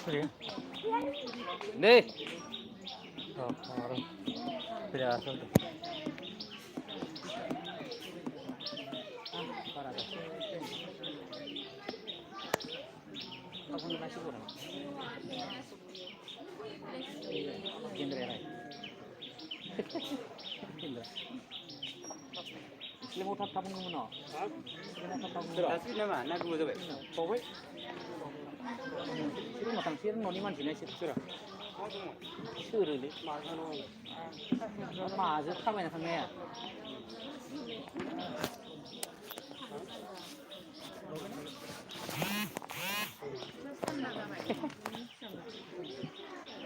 Đi. Tidak asal. Kamu nasi kurang. Kendra rai. Kendra. Islam utat kamu ngono. Hah? Islam utat kamu. Nasi nama, nak gua coba. Kowe. Sir matang sir noni man jinai sir sir. Sir le. Mazu kamera kamera.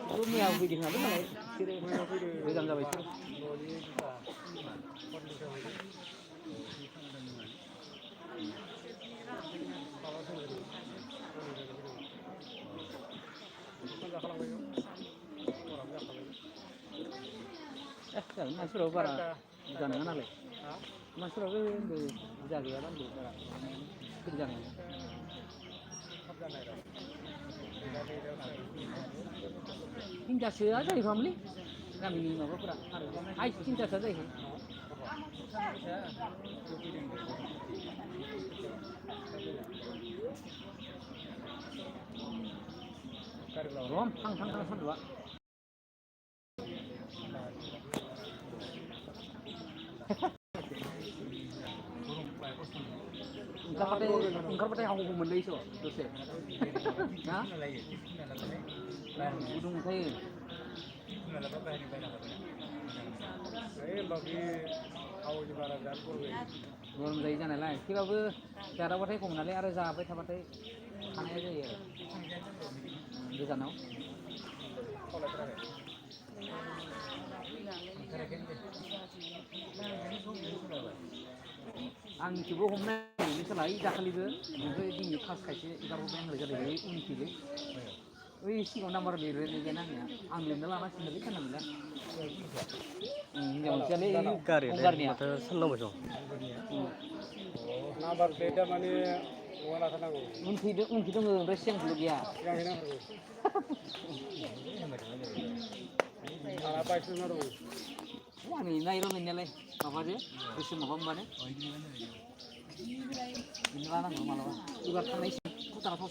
Rumah aku di mana mana? Sir, jam berapa sir? Masuk apa para jangan mana le? Masuk apa ini jaga apa ni? Kerja ni. Cinta saja di family. Kami ni apa pura? Ay cinta saja ini. Rom, hang dua. Engkau pakai aku mendelai so, dosa. Hah? Udung saya. Bagi awak juga ada dapur. Belum dari sana lah. Kira apa? Cara apa saya komunal ada siapa? Siapa saya? Mana aja ya? Di sana. Ang coba homna ini selai jakalibe, mungkin di khas kaisi ikan ruben lagi ada unik juga. Wih sih kalau nomor biru ini jenangnya, ambil dalam apa sendiri kan ambil. Yang macam ni Ungarnya. Senang macam. Nomor beda mana? Wala sana ko. Mungkin tu ngeresi yang dulu dia. Yang ini aku. Apa itu naru? Wah ni naik lo menyalai. Apa dia? Bisa apa mana? Ini mana malah. Ibarat kan isi. Aku tak tahu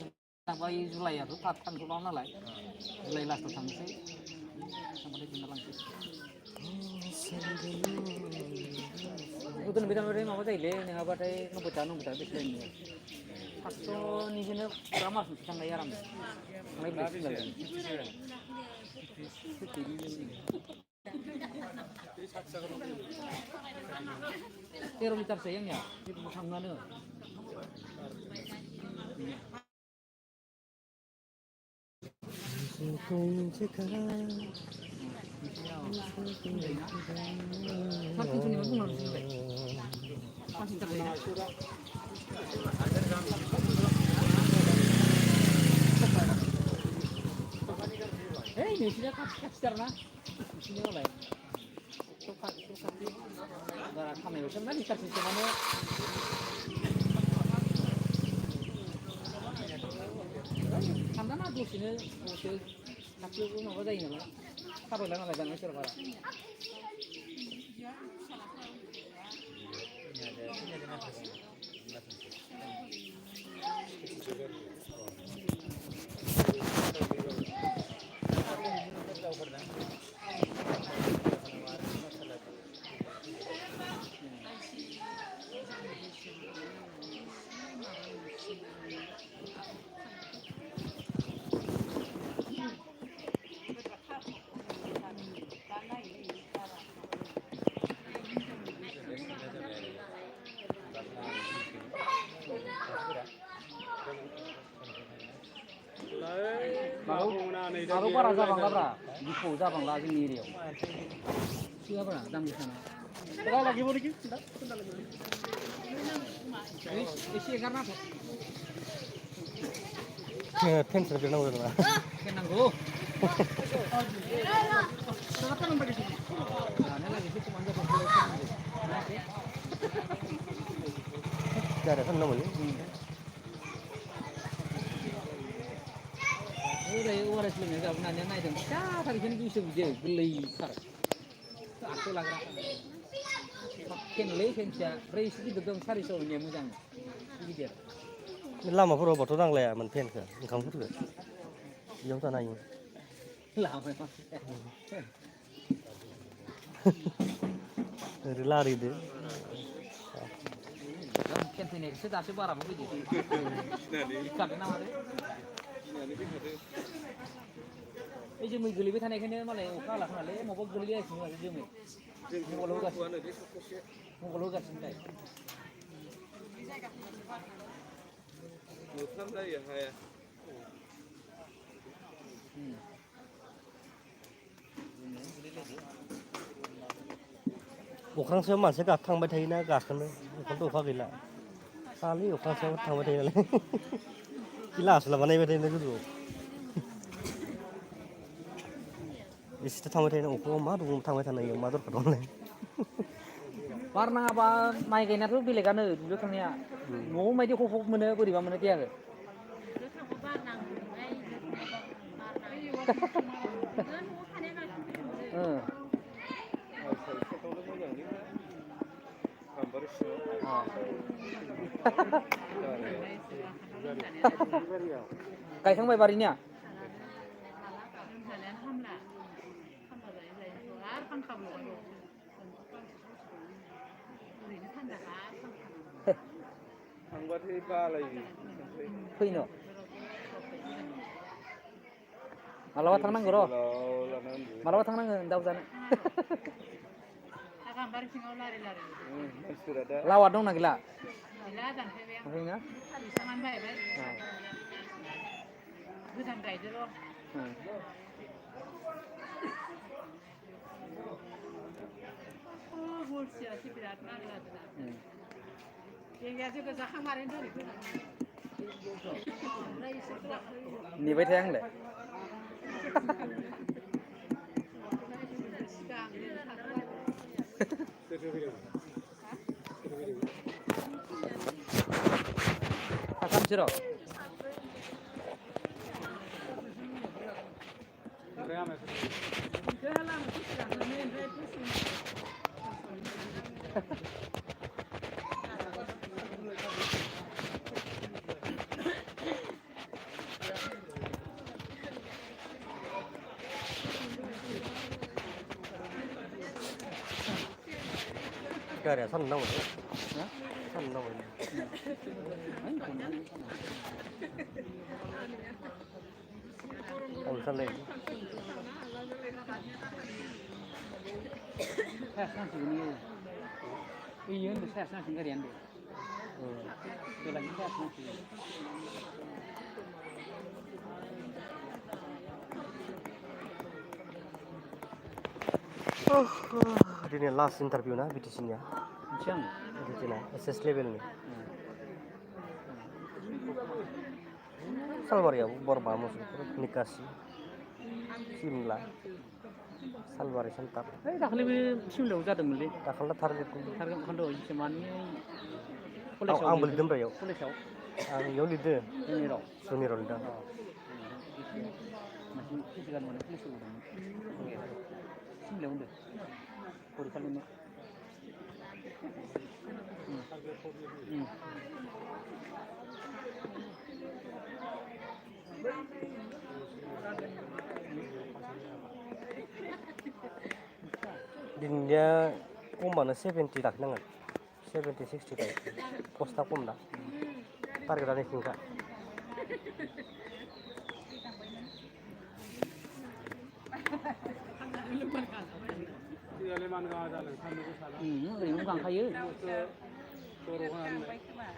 sampai Julai ya. Tu tak kan Julai mana lah. Julai last tu sampai. Sampai di mana lagi? Itu lebih dari apa tadi? Ni apa tadi? Ngebuta bisa ni. Faktor ni jenis ramah susah ngayaran. Mulai beli lagi. Pero litar sayangnya, itu musang mana? Masih tu ni macam mana sih? Masih tak ada. Ini sudah kapster na, sini oleh. Suka. Barang kami macam mana litar sih mana? Anda nak tu sini, tapi aku nak ada ini lah. Apa lagi nak jangan macam apa? Baru para zabang lah, di pau zabang lah di ni dia. Siapa lah, dam di sana. Kita lagi mau lagi? Isi karena apa? Fence kerana apa tu? Kenang go. Siapa nombor di sini? Nah, lagi sih cuma ada Cara kan nombor ni. Udah forest लोंनाय जाबोनानै नायदों फिसाथार बेखौनो दुइस' बिदि गोरलैथार आखाइयाव लाग्रा फेनलै फेनसिया ओमफ्राय एसे गिदिर दं 400 होननाया मोजां गिदिर लामाफोरावबाथ' नांलायामोन फेनखौ ओंखामफोरखौ बेयाव जानो हायो लामायाव ओरै लारिदो फेन फैनायखौसो दासो बाराबो फैदो गिखादों ना मादो बे जोमै गोलैबाय थानायखायनो मालाय अखा हाला खोमालै माबा गोलैगासिनो माथो जोमै मबाइल होगासिनो दाय मोफ्लाम जायो हाया अख्रां सायाव मानसिया थांबाय थायोना गाखोनो ओंखायनोथ' अखा गैला खालि अख्रां सायाव थांबाय थायो नालाय गैला आसोला बानायबाय थायो गोजौआव एसेथ' थांबाय थायो अखायाव मा दं थांबाय थानाय मा दरखार दंलाय बार नाङाबा माइ गायनायाथ' बेलेगानो दुब्लियाव थांनाया न'आव मायदि हब हब मोनो बोरैबा मोनो देहाखौ गायखांबाय बारिनिया थांबाथाय बालायो फैनो मालाबा थांनांगौ र' मालाबा थांनांगोन दाउ जानो लावा दंना गैला ओमफ्रायना गोदान गायदो र' हरसेयासो बिराद नाङो आरोना बेंगायासो जाखांमारैनो दोनैखौ नेबाय थाया आंलाय साथामसो र' गारिया सान्दुं नांबाय सान्दुं नांबाय आं सानलाय सायासो नांसिगोन इयो होनदों सायासो नांसिगोन गारिया होनदों बेलागि सायासो नांसिगोन दिनै लास्ट इन्टारभिउ ना बिटिसिनिया मिथिया आं बिटिसिना एसएस लेभेलनि सालबारियाव बरमा मुसुलपुर निकासि सिमला सालबारि सेन्टार है दाखालि बे सिमलायाव जादोंमोनलै दाखालिना टारगेटखौ ओंखायनोथ' मानि आंबो लिरदों बेयाव कलेजाव आं बेयाव लिरदों जोंनिराव जुनियराव लिरदों फिजिकेल माने पुलिसाव होदोंमोन सिमलायाव होनदों परिखा लिरनो दिनैनिया खमानो 70 लाखिनांगोन 70 60 पस्टआ खम दा टारगेटआ नैथिंखा ओरैनो गांखायो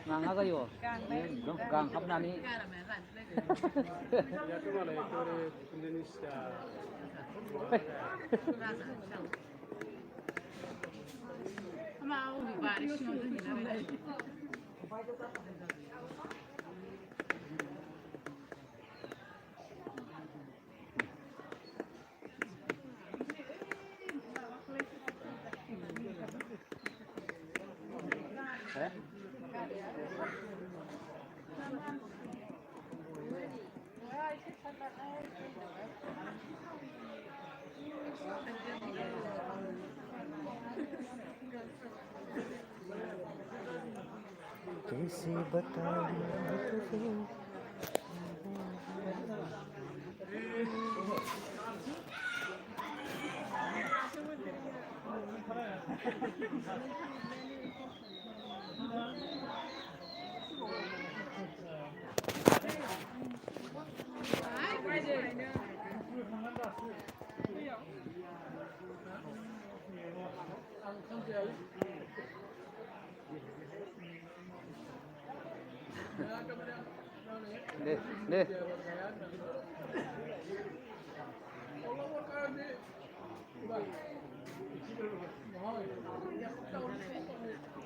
गाङा जायो एकदम गांहाबनानै कैसे बताऊं तुझे Deh.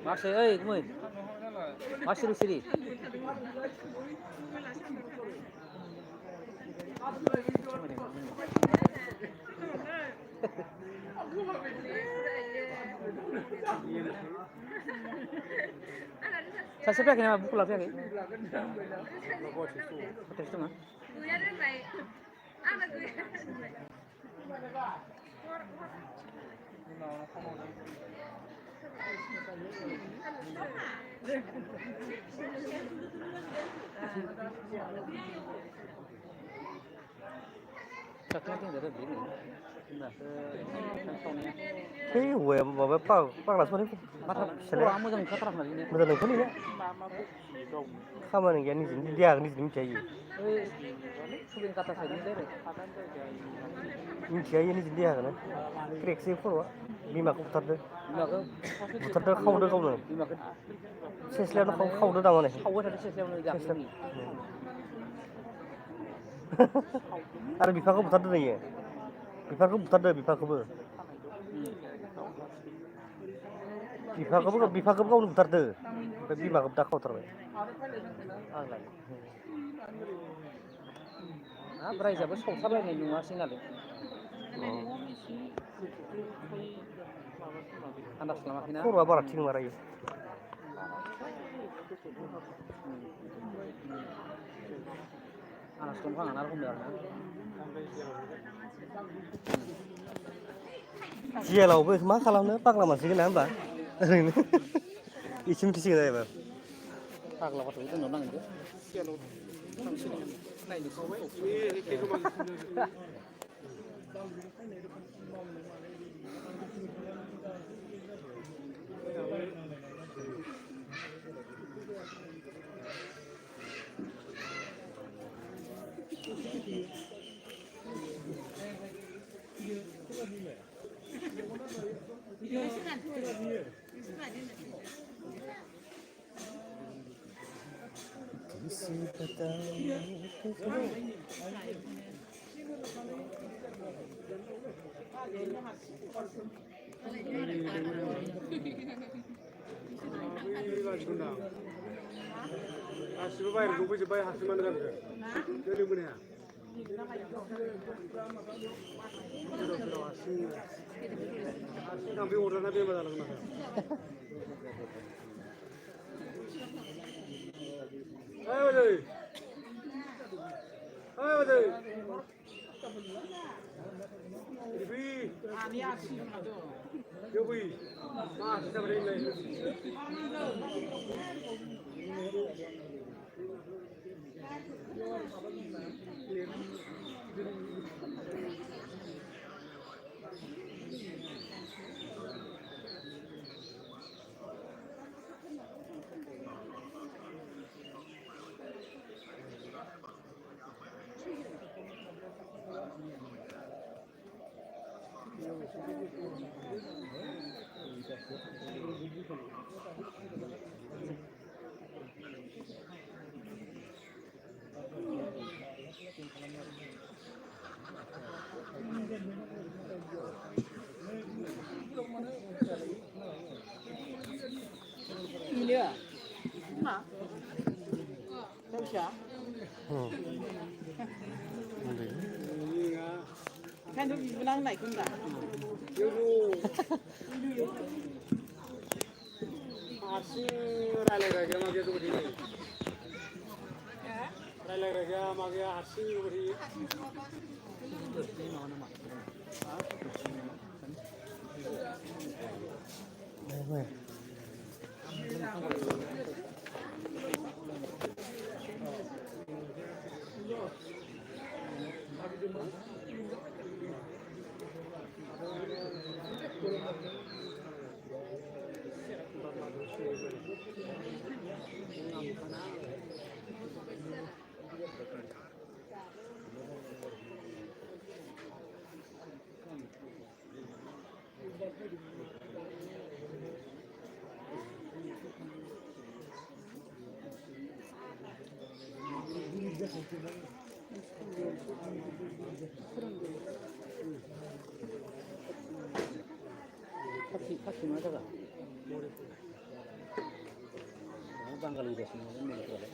Masih, kemui. Masih di sini. Saya siapa yang buku lapis lagi? Hotel itu mah? Caknya itu ada begini. thế huề mà với bác là số đấy Kurang jangan keterang lagi ini. bây giờ đừng có đi nữa không mà đừng nghe đi đi đi đi chạy gì Sudah kata saya ini deh. đi chạy gì đi đi à cái này xe phun đi mà cũng thật đấy không được rồi xe nó không được đâu này Kau ada sesuatu yang ini. ada bifa cũng thật đấy nhỉ bifa cũng thật đấy bifa cũng thật đấy tapi mah cũng đã không thật rồi Berai jabat sok sabar nih cuma sih nanti. Anda selamat ini. Kurang apa sih marah ya? Anak sekolah anak aku bilang. Chia lâu với má khalaw nữa, bác là mà xin nám bà. Ý chim cái gì đây bà? Bác là có thứ nó năng đấy. Này được không? कैसे बताऊं Asyik bayar, gue coba hasil mana kan? Jadi mana ya? Asyik nabi order nabi mana lagi mana? Ayo deh, ayo deh. Ibi, Ibi, masih tak beri ni. Ini ya? Mana? Tahu siapa? Kan tu bilang naik pun tak? Asyik rale kerja macam tu begini. रायलायग्राया माबाया हारसिं ओरै 파티 뭐 하다가 방갈이 됐으면 내가 그래.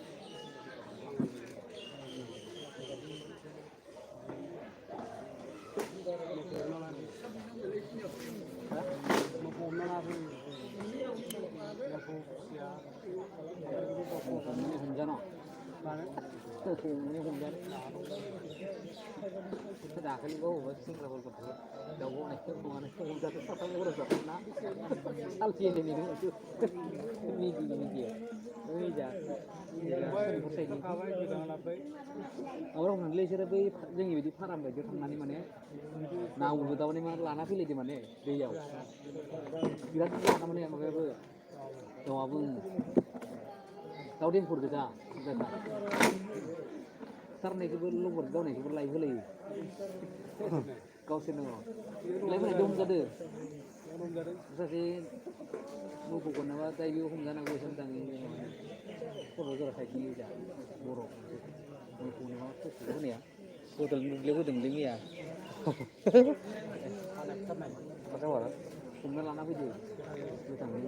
혼자나 다 그리고 생각을 거 저거 그거는 혼자서 사탕 그래서 나 살피에 되는 거 미디 의자 orang Malaysia बै जोंनि बायदि फाराम बायदियाव थांनानै माने नावबो दावने मा लाना फैलायदो माने दैयाव बिराद लाना माने माबायाबो दाउआबो दाउ देंखुर गोजा गोजा सारनायखौबो लबर दावनायखौबो लाइ होलायो गावसोरनो लाइफोरा दम जादों सासे न'खौ नामा जाय बेयाव हमजानांगौ सोमदाङै खर' जरा खायखियो जा बर' न'खौ नामा खस्थ' होनाया बदल बुग्लेबोदोंलै मैया हमना लाना फैदो मोजाङै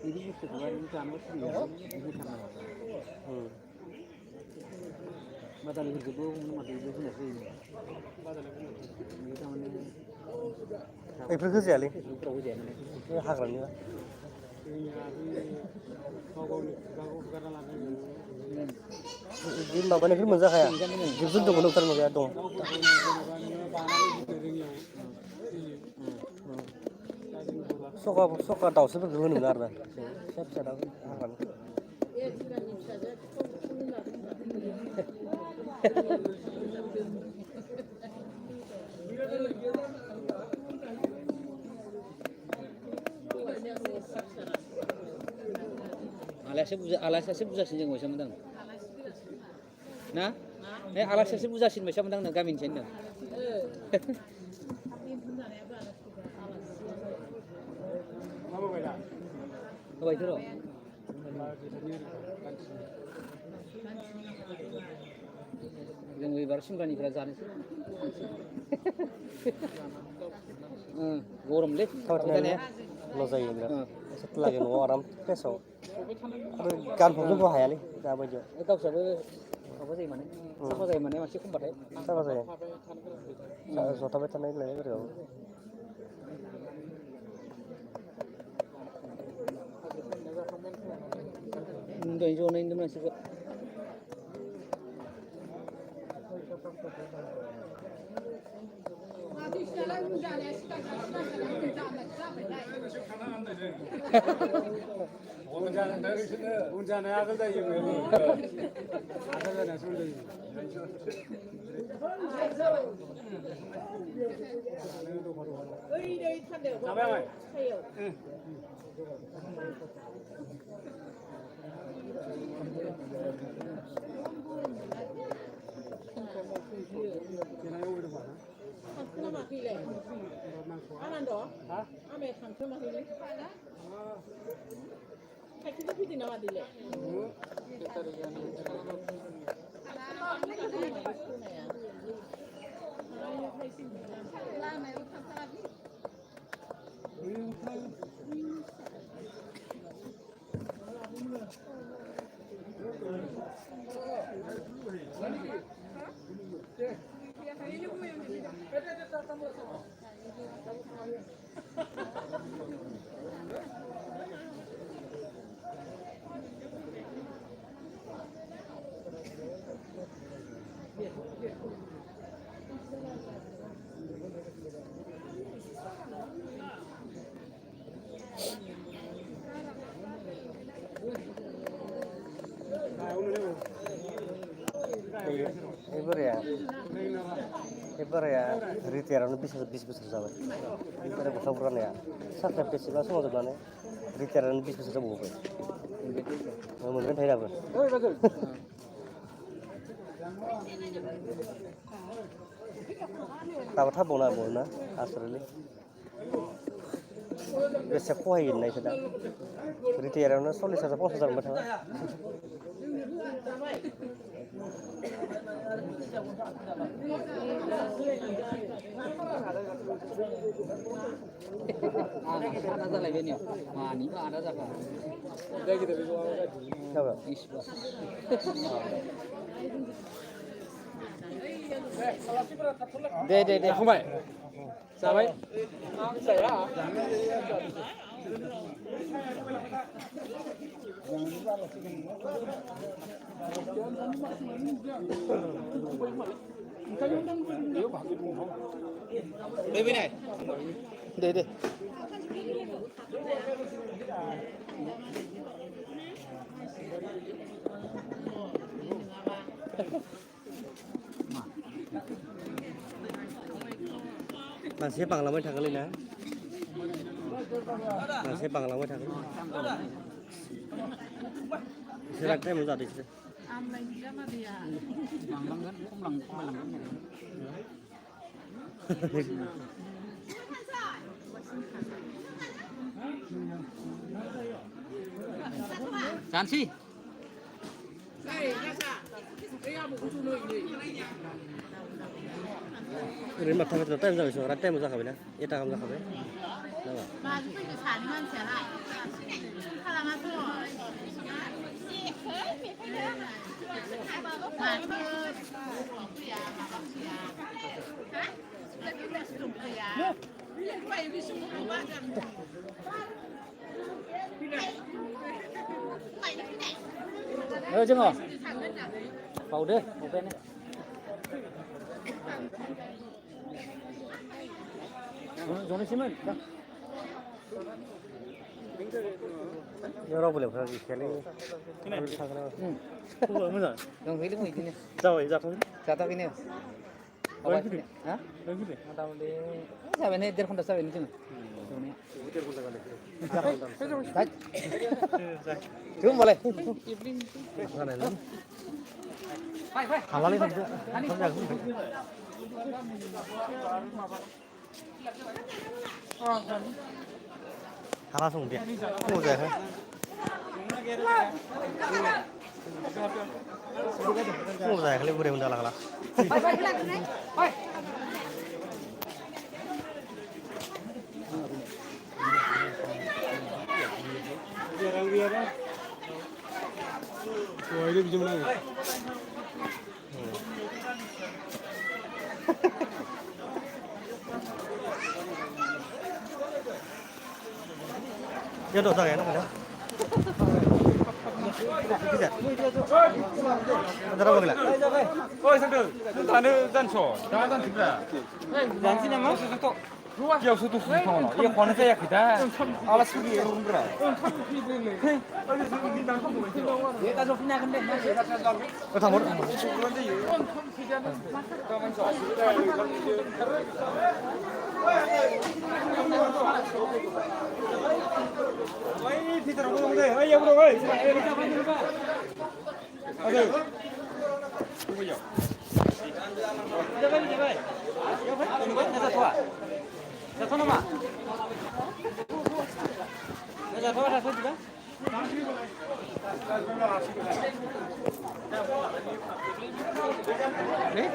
बिदि बुस्थुखौ आरो जानोबो सोलियो बिदि थानांगौ बादालिफोरखौबो हमनो माथो बे होनासो होयो थारमाने बेफोरखौ जायालै फेसबुकफ्राव होजाया माने हाग्रानिबा बे माबानिफ्राय मोनजाखाया जिब जुन्थुखौ नुथार माबाया दं सखा दाउस्रिफोरखौ होनो मोना आरोना फिसा फिसा दाउ हाग्रानि आलासियासो बुरजासिन जों बायसा मोनदों ना आलासियासो बुरजासिन बायसा मोनदों नों गामिनिसो होनदों होबायथ' र' जों एबार सिमलानिफ्राय जानोसै गरमलै ल' जायो बिराद एसे लागै न'आव आराम फ्रेसआव आरो गानफबनोबो हायालै दाबायदियाव गावस्राबो माबा जायो माने साफा जायो माने मानसि खमबाथाय साफा जायो जथाबाय थानाय लायो बोरैबाबो दहाय जनाय नुदों मानसिखौ जानाय आगोल जायो आगोल जानाय सम जायो जाबाय बोराया रिटायारावनो 20 बोसोर जाबाय बोराय गथ' बुरखानाया साख्रिया बेसेबां समाव जोबनानै रिटायारावनो 20 बोसोर जाबावबाय मोनगोन थायो दाबो दाबो थाबावनो हाबावो ना आसोरलै बेसे खहाय होननायखौ दा रिटायारावनो 40,000 50,000 मोनबाय थाङा आदा जालायबाय ने मानिबा आदा जाखा दे फंबाय जाबाय दे मानसि बांलांबाय थागोनलै ना मानसि बांलांबाय थागोन बिसोर टाइमाव जादों बिसोर बांलांगोन खमायलांगोन जानसै ओरैनो माथा माथा टाइम जाबाय सर टाइमाव जाखाबायना 1 गाहाम जाखाबाय माजों फैनो सानै मानसियालाय खालामाथ' माथो फैया माबा फैया जोङो बावदो बावबायानो ज'नोसैमोन रावबो लेंफोरा गैखायालै मोजां दंफैदों बिदिनो जाबाय जाथ'बाय जाथाखैनो मथा मथि जाबायनो 1.5 घन्टासो जाबायनो जोङो होमबालाय हालालै हाला संदे फुङाव जायाखै फुङाव जायाखैलै बोरै मोनदा हाला Soalnya bisa menang. Dia dosa ya, nak? Antara apa gila? Oh, satu. Tanda dan so. Tanda dan tiga. जानसै नामा Jauh satu susah. Iya, kono saya kita. Alas sugi orang berapa? 얘 가서 그냥 근데 Tambor. Ay, Peter, ngomong deh. Ay, ya bro, ay. Aduh. Tunggu ya. Jatuh nama? Jatuh juga?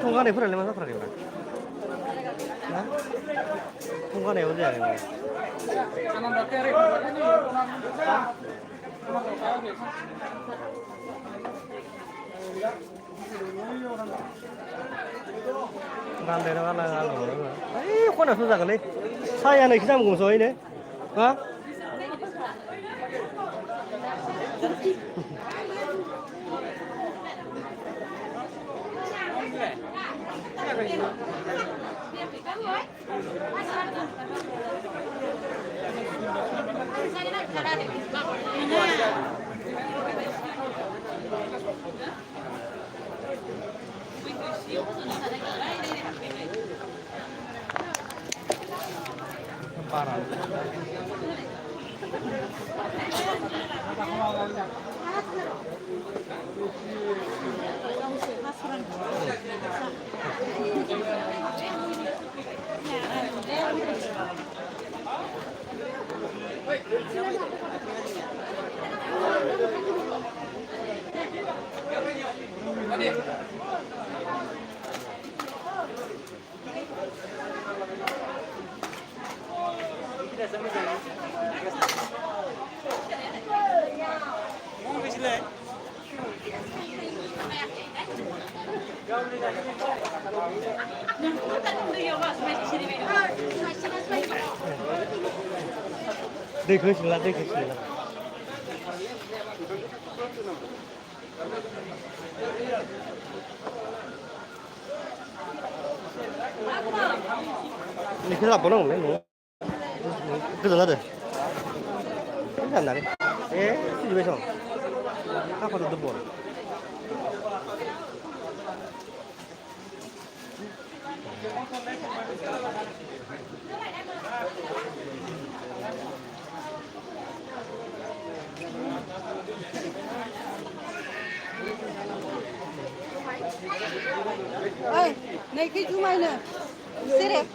통과내버릴래 만 사프라게 봐. 통과내야 돼. 간대나 가나 에이 혼나 소자가네 사야는 기장 공소이네 어? दैखौ होसिनला दैखौ होसिनला 이렇게 나빠나오네 너 그저 나들 안 나네 에 집에서 아빠도 또 뭐. ơi này cái chú mày nè xếp đẹp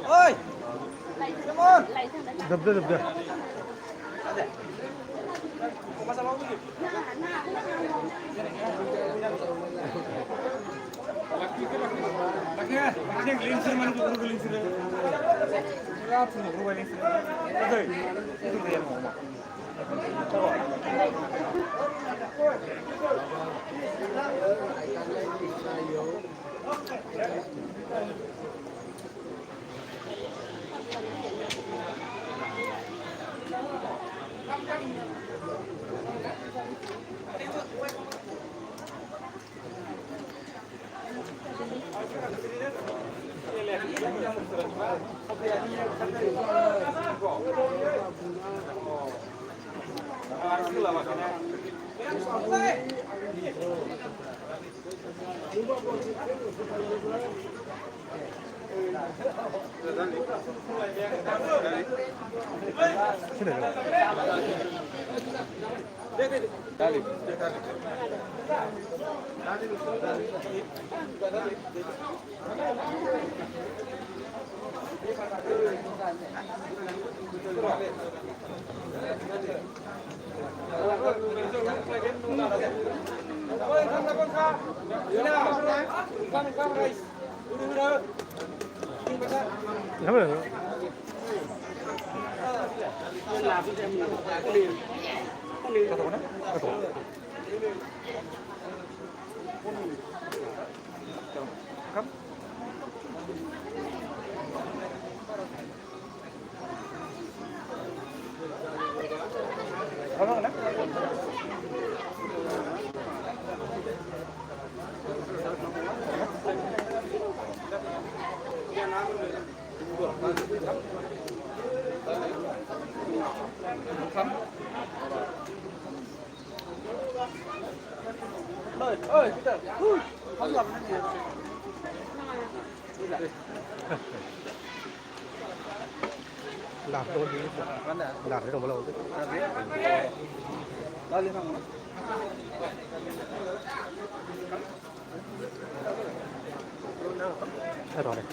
ơi đập đưa Lagi linser mana tu guru linser. Apa tu guru linser? Betul. Itu dia mau. Làm đôi đi, làm cái đồng bao lâu chứ? Đó liên thông. Hết rồi này.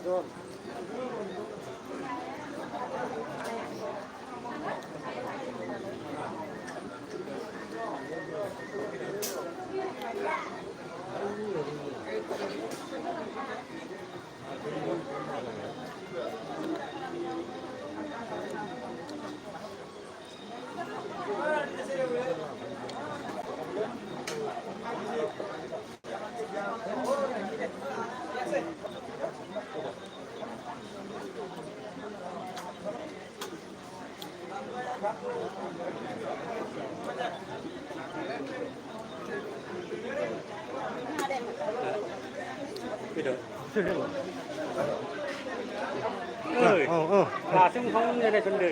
Rồi. Langsung không như này chuẩn bị.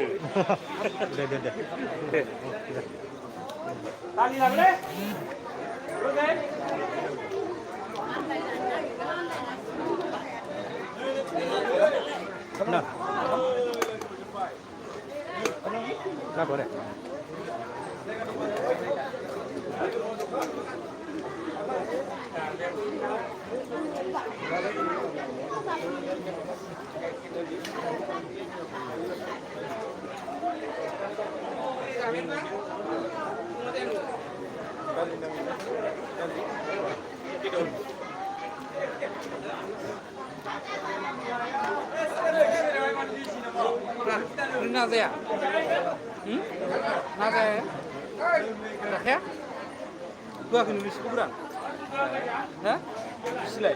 Đây. Tali làm đấy. Ok. Nào. Nào bữa này. Nase? Nase? Nase? Gua akan nulis kuburan. Hah? Silai.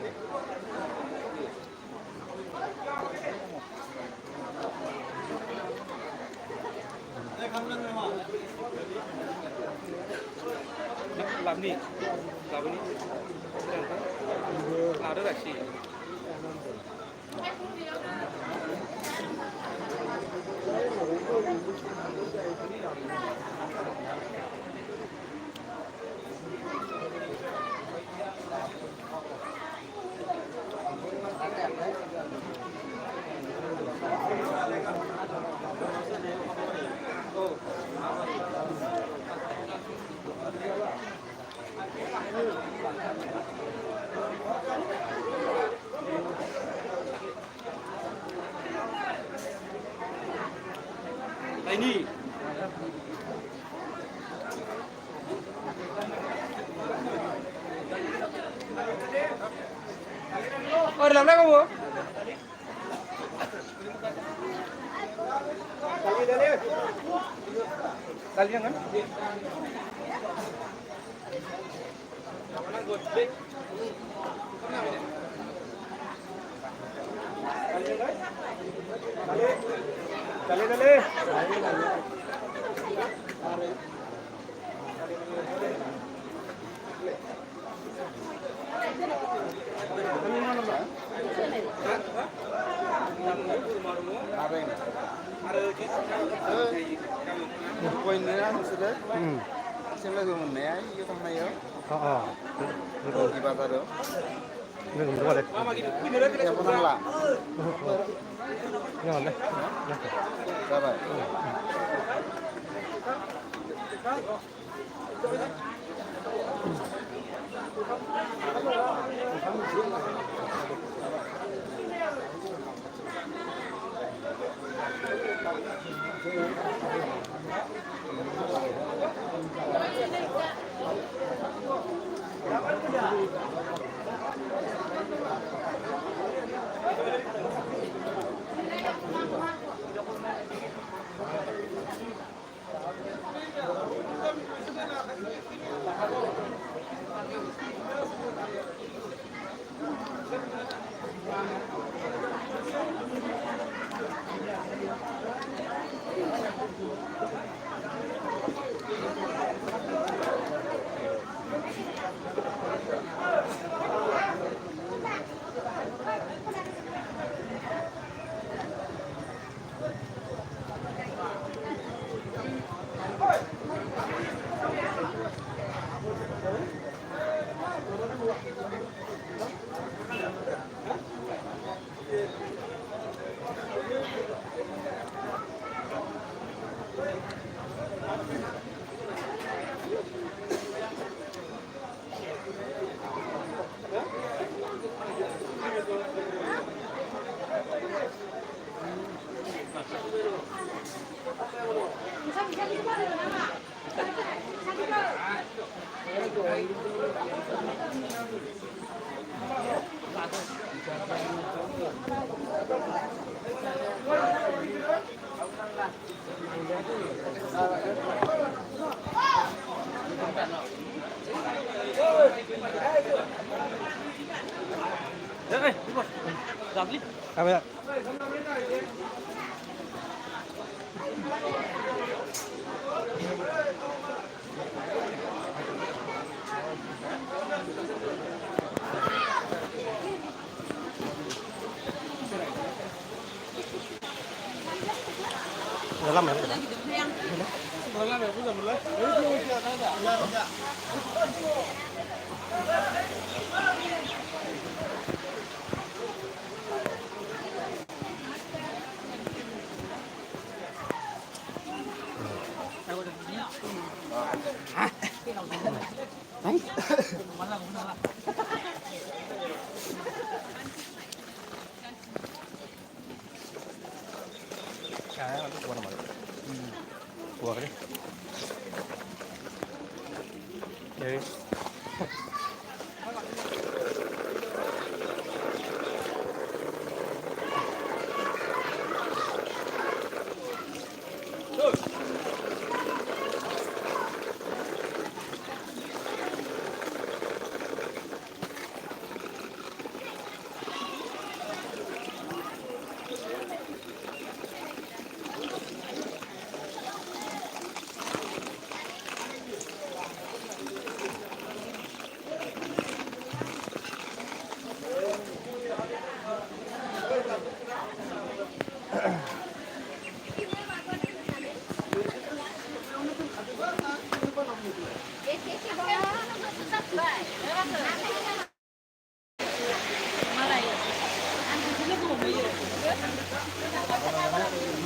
Làm đi. Làm đi. Làm rất là chi. Ini. Oh, di dalam kamu? Tali kan? Dale. Poinnya sudah. Saya lagi mana? Itu sama ya. Di pasar itu. Ini berapa deh? Yang pernah lah. Ini mana? Berapa? Apa ya? Udah lama ya? Kayaknya nanti kemana-mana. Buah deh. Jadi.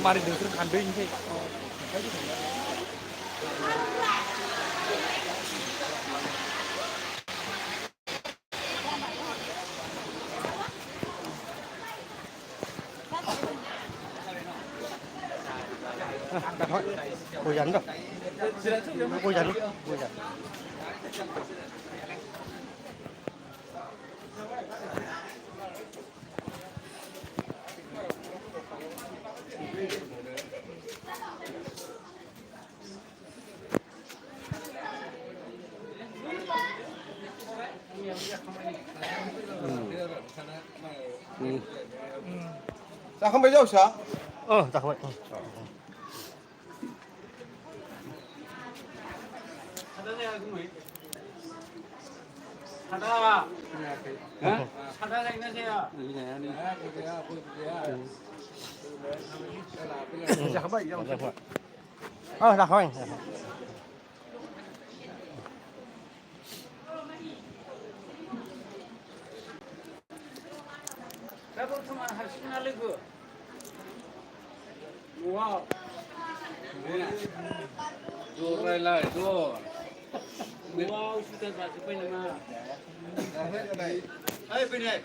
मारै नोंसोर खानदो इनिफ्राय Cô dẫn đâu? Cô dẫn. Sao không biết đâu sao? Dạ không ạ. Dạ không bệnh đâu. Dạ không anh. Rồi lại rồi. Wow, sudah baca apa nama? Ê, bên này.